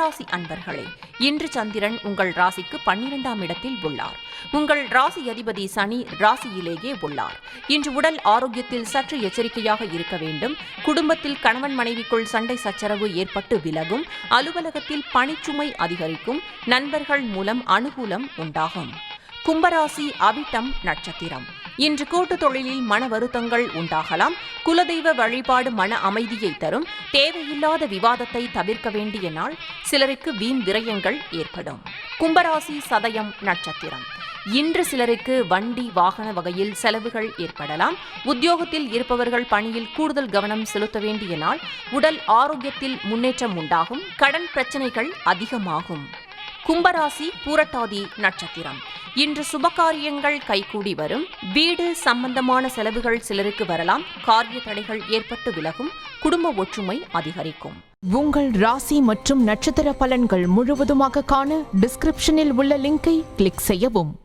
கும்பராசி அன்பர்களே, இன்று சந்திரன் உங்கள் ராசிக்கு 12ஆம் இடத்தில் உள்ளார். உங்கள் ராசி அதிபதி சனி ராசியிலேயே உள்ளார். இன்று உடல் ஆரோக்கியத்தில் சற்று எச்சரிக்கையாக இருக்க வேண்டும். குடும்பத்தில் கணவன் மனைவிக்குள் சண்டை சச்சரவு ஏற்பட்டு விலகும். அலுவலகத்தில் பணிச்சுமை அதிகரிக்கும். நண்பர்கள் மூலம் அனுகூலம் உண்டாகும். கும்பராசி அவிட்டம் நட்சத்திரம். இன்று கூட்டுத் தொழிலில் மன வருத்தங்கள் உண்டாகலாம். குலதெய்வ வழிபாடு மன அமைதியை தரும். தேவையில்லாத விவாதத்தை தவிர்க்க வேண்டிய நாள். சிலருக்கு வீண் விரயங்கள் ஏற்படும். கும்பராசி சதயம் நட்சத்திரம். இன்று சிலருக்கு வண்டி வாகன வகையில் செலவுகள் ஏற்படலாம். உத்தியோகத்தில் இருப்பவர்கள் பணியில் கூடுதல் கவனம் செலுத்த வேண்டிய நாள். உடல் ஆரோக்கியத்தில் முன்னேற்றம் உண்டாகும். கடன் பிரச்சனைகள் அதிகமாகும். கும்பராசி பூரட்டாதி நட்சத்திரம். இன்று சுபகாரியங்கள் கைகூடி வரும். வீடு சம்பந்தமான செலவுகள் சிலருக்கு வரலாம். காரிய தடைகள் ஏற்பட்டு விலகும். குடும்ப ஒற்றுமை அதிகரிக்கும். உங்கள் ராசி மற்றும் நட்சத்திர பலன்கள் முழுவதுமாக காண டிஸ்கிரிப்ஷனில் உள்ள லிங்கை கிளிக் செய்யவும்.